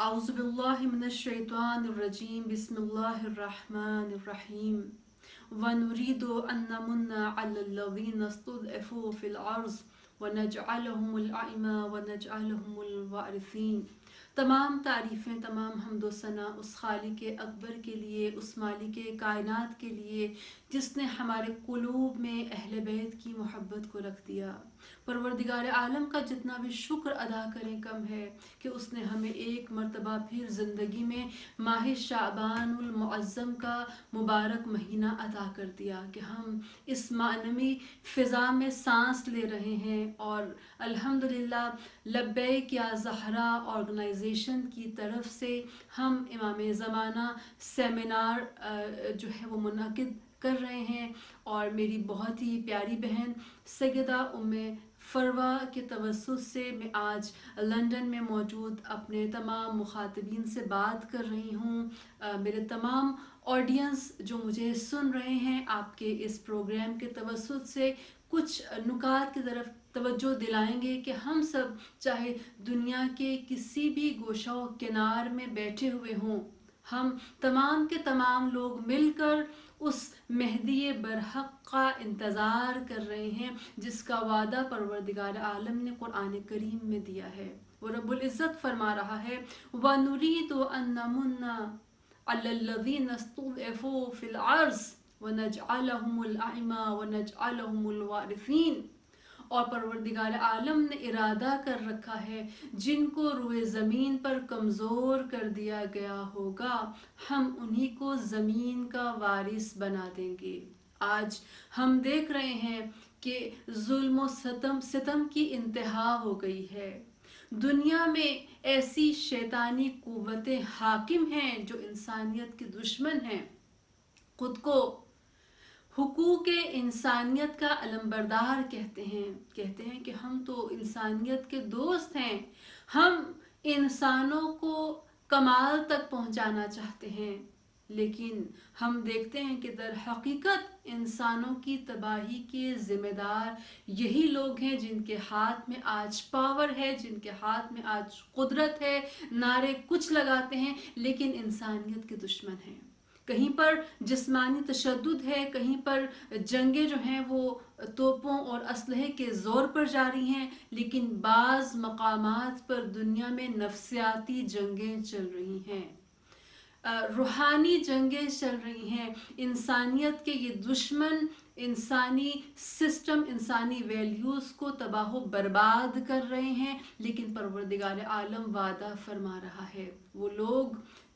أعوذ بالله من الشيطان الرجيم بسم الله الرحمن الرحيم ونريد أن نمن على الذين استضعفوا في الأرض ونجعلهم الأئمة ونجعلهم الوارثين۔ تمام تعریفیں، تمام حمد و ثنا اس خالق اکبر کے لیے، اس مالک کائنات کے لیے جس نے ہمارے قلوب میں اہل بیت کی محبت کو رکھ دیا۔ پروردگار عالم کا جتنا بھی شکر ادا کریں کم ہے کہ اس نے ہمیں ایک مرتبہ پھر زندگی میں ماہ شعبان المعظم کا مبارک مہینہ عطا کر دیا کہ ہم اس معنوی فضا میں سانس لے رہے ہیں، اور الحمدللہ لبیک یا زہرا آرگنائزیشن کی طرف سے ہم امام زمانہ سیمینار جو ہے وہ منعقد کر رہے ہیں، اور میری بہت ہی پیاری بہن سیدہ ام فروہ کے توسط سے میں آج لندن میں موجود اپنے تمام مخاطبین سے بات کر رہی ہوں۔ میرے تمام آڈینس جو مجھے سن رہے ہیں، آپ کے اس پروگرام کے توسط سے کچھ نکات کی طرف توجہ دلائیں گے کہ ہم سب چاہے دنیا کے کسی بھی گوشہ و کنار میں بیٹھے ہوئے ہوں، ہم تمام کے تمام لوگ مل کر اس مہدی برحق کا انتظار کر رہے ہیں جس کا وعدہ پروردگار عالم نے قرآن کریم میں دیا ہے۔ وہ رب العزت فرما رہا ہے وَنُرِيدُ أَن نَّمُنَّ عَلَى الَّذِينَ اسْتُضْعِفُوا فِي الْأَرْضِ وَنَجْعَلَهُمُ الْأَئِمَّةَ وَنَجْعَلَهُمُ الْوَارِثِينَ۔ اور پروردگار عالم نے ارادہ کر رکھا ہے جن کو روئے زمین پر کمزور کر دیا گیا ہوگا، ہم انہی کو زمین کا وارث بنا دیں گے۔ آج ہم دیکھ رہے ہیں کہ ظلم و ستم کی انتہا ہو گئی ہے۔ دنیا میں ایسی شیطانی قوتیں حاکم ہیں جو انسانیت کے دشمن ہیں، خود کو حقوق انسانیت کا علمبردار کہتے ہیں کہ ہم تو انسانیت کے دوست ہیں، ہم انسانوں کو کمال تک پہنچانا چاہتے ہیں، لیکن ہم دیکھتے ہیں کہ در حقیقت انسانوں کی تباہی کے ذمہ دار یہی لوگ ہیں جن کے ہاتھ میں آج پاور ہے، جن کے ہاتھ میں آج قدرت ہے، نعرے کچھ لگاتے ہیں لیکن انسانیت کے دشمن ہیں۔ کہیں پر جسمانی تشدد ہے، کہیں پر جنگیں جو ہیں وہ توپوں اور اسلحے کے زور پر جاری ہیں، لیکن بعض مقامات پر دنیا میں نفسیاتی جنگیں چل رہی ہیں، روحانی جنگیں چل رہی ہیں۔ انسانیت کے یہ دشمن انسانی سسٹم، انسانی ویلیوز کو تباہ و برباد کر رہے ہیں، لیکن پروردگار عالم وعدہ فرما رہا ہے وہ لوگ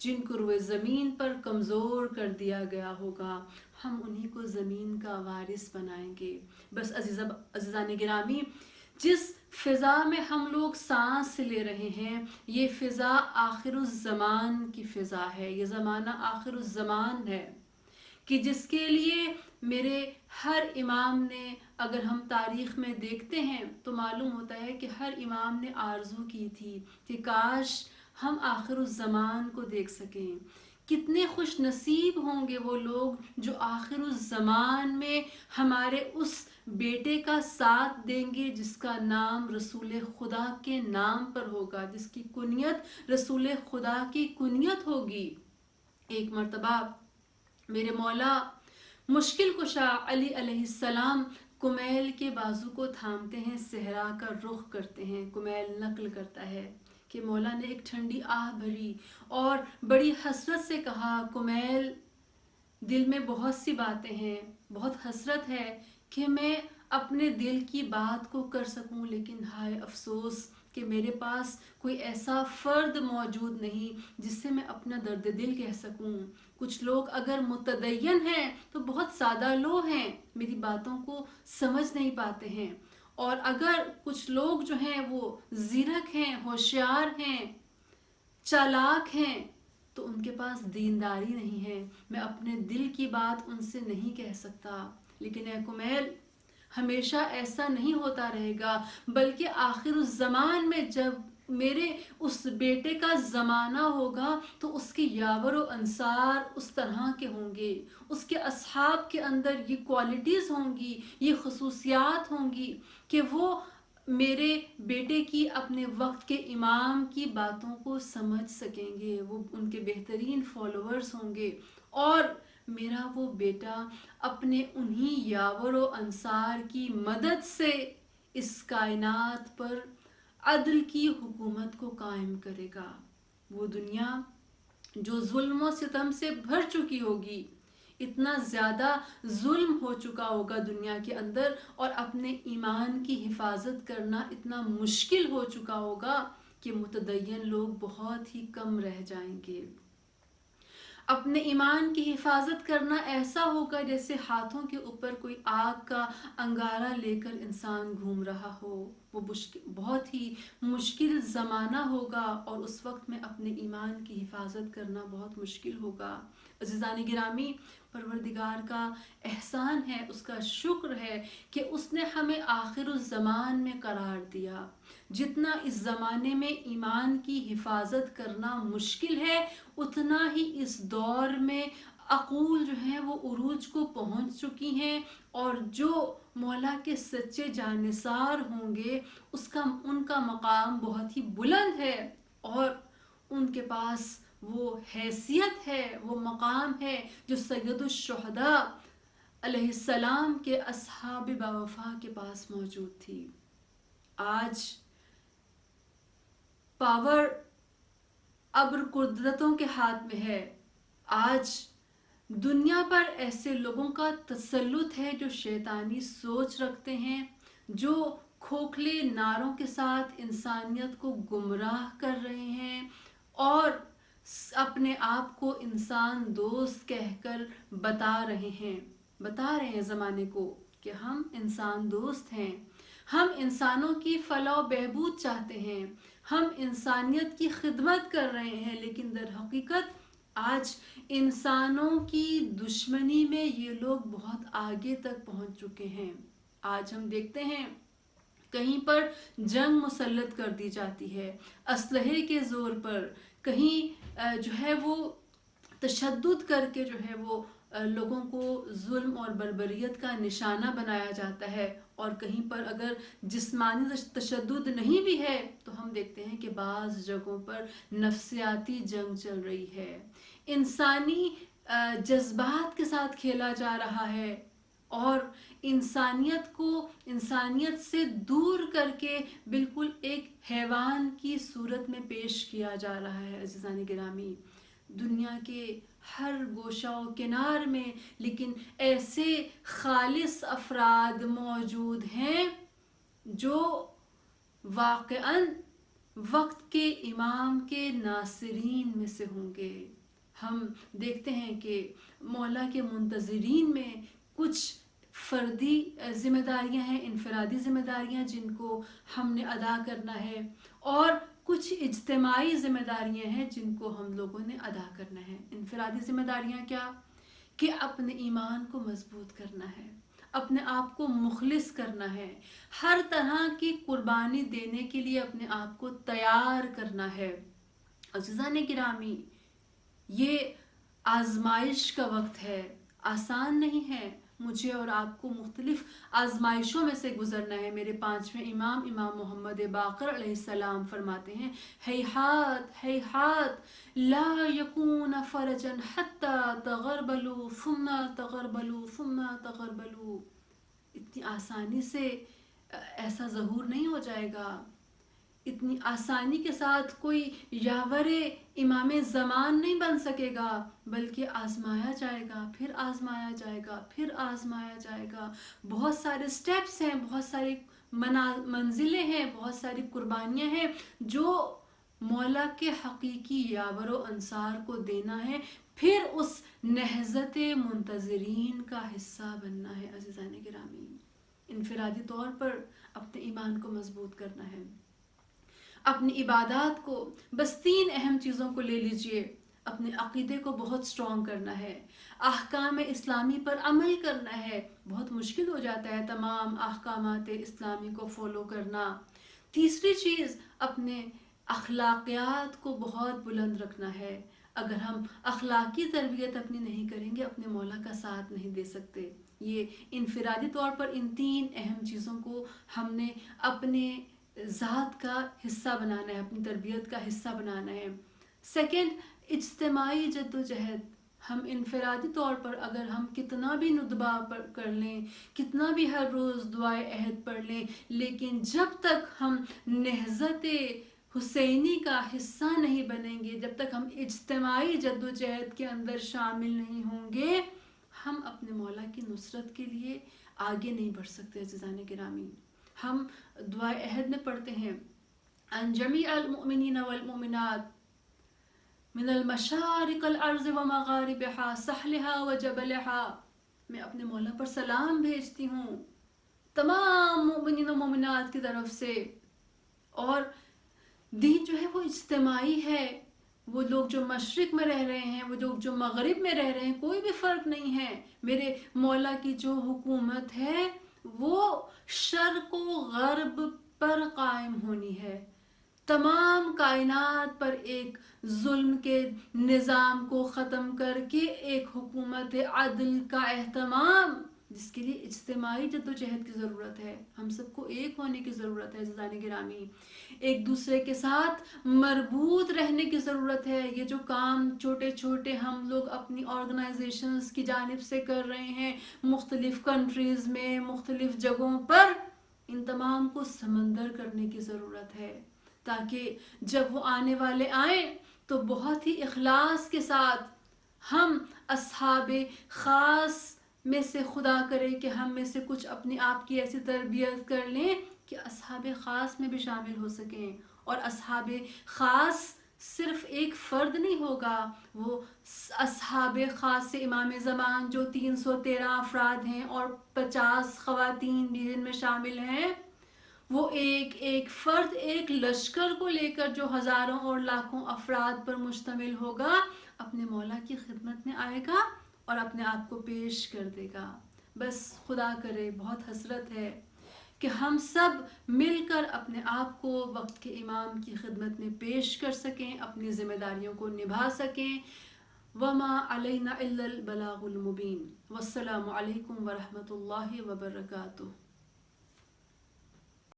جن کو روئے زمین پر کمزور کر دیا گیا ہوگا، ہم انہی کو زمین کا وارث بنائیں گے۔ بس عزیزان گرامی، جس فضا میں ہم لوگ سانس لے رہے ہیں یہ فضا آخر الزمان کی فضا ہے، یہ زمانہ آخر الزمان ہے کہ جس کے لیے میرے ہر امام نے، اگر ہم تاریخ میں دیکھتے ہیں تو معلوم ہوتا ہے کہ ہر امام نے آرزو کی تھی کہ کاش ہم آخر الزمان کو دیکھ سکیں۔ کتنے خوش نصیب ہوں گے وہ لوگ جو آخر الزمان میں ہمارے اس بیٹے کا ساتھ دیں گے جس کا نام رسول خدا کے نام پر ہوگا، جس کی کنیت رسول خدا کی کنیت ہوگی۔ ایک مرتبہ میرے مولا مشکل کشا علی علیہ السلام کمیل کے بازو کو تھامتے ہیں، صحرا کا رخ کرتے ہیں۔ کمیل نقل کرتا ہے کہ مولا نے ایک ٹھنڈی آہ بھری اور بڑی حسرت سے کہا کمیل، دل میں بہت سی باتیں ہیں، بہت حسرت ہے کہ میں اپنے دل کی بات کو کر سکوں، لیکن ہائے افسوس کہ میرے پاس کوئی ایسا فرد موجود نہیں جس سے میں اپنا درد دل کہہ سکوں۔ کچھ لوگ اگر متدین ہیں تو بہت سادہ لوگ ہیں، میری باتوں کو سمجھ نہیں پاتے ہیں، اور اگر کچھ لوگ جو ہیں وہ زیرک ہیں، ہوشیار ہیں، چالاک ہیں، تو ان کے پاس دینداری نہیں ہے، میں اپنے دل کی بات ان سے نہیں کہہ سکتا۔ لیکن اے کمیل، ہمیشہ ایسا نہیں ہوتا رہے گا، بلکہ آخر الزمان میں جب میرے اس بیٹے کا زمانہ ہوگا تو اس کے یاور و انصار اس طرح کے ہوں گے، اس کے اصحاب کے اندر یہ کوالٹیز ہوں گی، یہ خصوصیات ہوں گی کہ وہ میرے بیٹے کی اپنے وقت کے امام کی باتوں کو سمجھ سکیں گے، وہ ان کے بہترین فالوورز ہوں گے، اور میرا وہ بیٹا اپنے انہی یاور و انصار کی مدد سے اس کائنات پر عدل کی حکومت کو قائم کرے گا۔ وہ دنیا جو ظلم و ستم سے بھر چکی ہوگی، اتنا زیادہ ظلم ہو چکا ہوگا دنیا کے اندر، اور اپنے ایمان کی حفاظت کرنا اتنا مشکل ہو چکا ہوگا کہ متدین لوگ بہت ہی کم رہ جائیں گے۔ اپنے ایمان کی حفاظت کرنا ایسا ہوگا جیسے ہاتھوں کے اوپر کوئی آگ کا انگارہ لے کر انسان گھوم رہا ہو۔ وہ بہت ہی مشکل زمانہ ہوگا، اور اس وقت میں اپنے ایمان کی حفاظت کرنا بہت مشکل ہوگا۔ عزیزان گرامی، پروردگار کا احسان ہے، اس کا شکر ہے کہ اس نے ہمیں آخر الزمان میں قرار دیا۔ جتنا اس زمانے میں ایمان کی حفاظت کرنا مشکل ہے، اتنا ہی اس دور میں عقول جو ہیں وہ عروج کو پہنچ چکی ہیں، اور جو مولا کے سچے جانثار ہوں گے ان کا مقام بہت ہی بلند ہے، اور ان کے پاس وہ حیثیت ہے، وہ مقام ہے جو سید الشہداء علیہ السلام کے اصحاب باوفا کے پاس موجود تھی۔ آج پاور ابر قدرتوں کے ہاتھ میں ہے۔ آج دنیا پر ایسے لوگوں کا تسلط ہے جو شیطانی سوچ رکھتے ہیں، جو کھوکھلے نعروں کے ساتھ انسانیت کو گمراہ کر رہے ہیں، اور اپنے آپ کو انسان دوست کہہ کر بتا رہے ہیں زمانے کو کہ ہم انسان دوست ہیں، ہم انسانوں کی فلاح و بہبود چاہتے ہیں، ہم انسانیت کی خدمت کر رہے ہیں، لیکن در حقیقت آج انسانوں کی دشمنی میں یہ لوگ بہت آگے تک پہنچ چکے ہیں۔ آج ہم دیکھتے ہیں کہیں پر جنگ مسلط کر دی جاتی ہے اسلحے کے زور پر، کہیں جو ہے وہ تشدد کر کے جو ہے وہ لوگوں کو ظلم اور بربریت کا نشانہ بنایا جاتا ہے، اور کہیں پر اگر جسمانی تشدد نہیں بھی ہے تو ہم دیکھتے ہیں کہ بعض جگہوں پر نفسیاتی جنگ چل رہی ہے، انسانی جذبات کے ساتھ کھیلا جا رہا ہے، اور انسانیت سے دور کر کے بالکل ایک حیوان کی صورت میں پیش کیا جا رہا ہے۔ عزیزان گرامی، دنیا کے ہر گوشہ و کنار میں لیکن ایسے خالص افراد موجود ہیں جو واقعاً وقت کے امام کے ناصرین میں سے ہوں گے۔ ہم دیکھتے ہیں کہ مولا کے منتظرین میں کچھ فردی ذمہ داریاں ہیں، انفرادی ذمہ داریاں جن کو ہم نے ادا کرنا ہے، اور کچھ اجتماعی ذمہ داریاں ہیں جن کو ہم لوگوں نے ادا کرنا ہے۔ انفرادی ذمہ داریاں کیا؟ کہ اپنے ایمان کو مضبوط کرنا ہے، اپنے آپ کو مخلص کرنا ہے، ہر طرح کی قربانی دینے کے لیے اپنے آپ کو تیار کرنا ہے۔ عزیزان گرامی، یہ آزمائش کا وقت ہے، آسان نہیں ہے، مجھے اور آپ کو مختلف آزمائشوں میں سے گزرنا ہے۔ میرے پانچویں امام محمد باقر علیہ السلام فرماتے ہیں، ہیہات ہیہات لا یکون فرجا حتی تغربلوا ثم تغربلوا ثم تغربلوا۔ اتنی آسانی سے ایسا ظہور نہیں ہو جائے گا، اتنی آسانی کے ساتھ کوئی یاور امام زمان نہیں بن سکے گا، بلکہ آزمایا جائے گا، پھر آزمایا جائے گا، پھر آزمایا جائے گا۔ بہت سارے سٹیپس ہیں، بہت ساری منزلیں ہیں، بہت ساری قربانیاں ہیں جو مولا کے حقیقی یاور و انصار کو دینا ہے، پھر اس نہضت منتظرین کا حصہ بننا ہے۔ عزیزان گرامی، انفرادی طور پر اپنے ایمان کو مضبوط کرنا ہے، اپنی عبادات کو، بس 3 اہم چیزوں کو لے لیجئے۔ اپنے عقیدے کو بہت سٹرونگ کرنا ہے، احکام اسلامی پر عمل کرنا ہے، بہت مشکل ہو جاتا ہے تمام احکامات اسلامی کو فالو کرنا۔ تیسری چیز، اپنے اخلاقیات کو بہت بلند رکھنا ہے۔ اگر ہم اخلاقی تربیت اپنی نہیں کریں گے، اپنے مولا کا ساتھ نہیں دے سکتے۔ یہ انفرادی طور پر ان 3 اہم چیزوں کو ہم نے اپنے ذات کا حصہ بنانا ہے، اپنی تربیت کا حصہ بنانا ہے۔ سیکنڈ، اجتماعی جد و جہد۔ ہم انفرادی طور پر اگر ہم کتنا بھی ندبہ کر لیں، کتنا بھی ہر روز دعائے عہد پڑھ لیں، لیکن جب تک ہم نہضت حسینی کا حصہ نہیں بنیں گے، جب تک ہم اجتماعی جد و جہد کے اندر شامل نہیں ہوں گے، ہم اپنے مولا کی نصرت کے لیے آگے نہیں بڑھ سکتے۔ عزیزان گرامی، ہم دعائے عہد میں پڑھتے ہیں ان جمیع المؤمنین والمؤمنات من المشارق الارض ومغاربها ساحلها وجبلها۔ میں اپنے مولا پر سلام بھیجتی ہوں تمام مومنین و مومنات کی طرف سے، اور دین جو ہے وہ اجتماعی ہے۔ وہ لوگ جو مشرق میں رہ رہے ہیں، وہ لوگ جو مغرب میں رہ رہے ہیں، کوئی بھی فرق نہیں ہے۔ میرے مولا کی جو حکومت ہے وہ شرق و غرب پر قائم ہونی ہے، تمام کائنات پر ایک ظلم کے نظام کو ختم کر کے ایک حکومت عدل کا اہتمام، جس کے لیے اجتماعی جد و جہد کی ضرورت ہے۔ ہم سب کو ایک ہونے کی ضرورت ہے عزیزان گرامی، ایک دوسرے کے ساتھ مربوط رہنے کی ضرورت ہے۔ یہ جو کام چھوٹے چھوٹے ہم لوگ اپنی آرگنائزیشنز کی جانب سے کر رہے ہیں مختلف کنٹریز میں، مختلف جگہوں پر، ان تمام کو سمندر کرنے کی ضرورت ہے، تاکہ جب وہ آنے والے آئیں تو بہت ہی اخلاص کے ساتھ ہم اصحاب خاص میں سے خدا کرے کہ ہم میں سے کچھ اپنی آپ کی ایسی تربیت کر لیں کہ اصحاب خاص میں بھی شامل ہو سکیں۔ اور اصحاب خاص صرف ایک فرد نہیں ہوگا، وہ اصحاب خاص سے امام زمان جو 313 افراد ہیں اور 50 خواتین بھی جن میں شامل ہیں، وہ ایک ایک فرد ایک لشکر کو لے کر جو ہزاروں اور لاکھوں افراد پر مشتمل ہوگا، اپنے مولا کی خدمت میں آئے گا اور اپنے آپ کو پیش کر دے گا۔ بس خدا کرے، بہت حسرت ہے کہ ہم سب مل کر اپنے آپ کو وقت کے امام کی خدمت میں پیش کر سکیں، اپنی ذمہ داریوں کو نبھا سکیں۔ وما علینا الا البلاغ المبین۔ والسلام علیکم ورحمۃ اللہ وبرکاتہ۔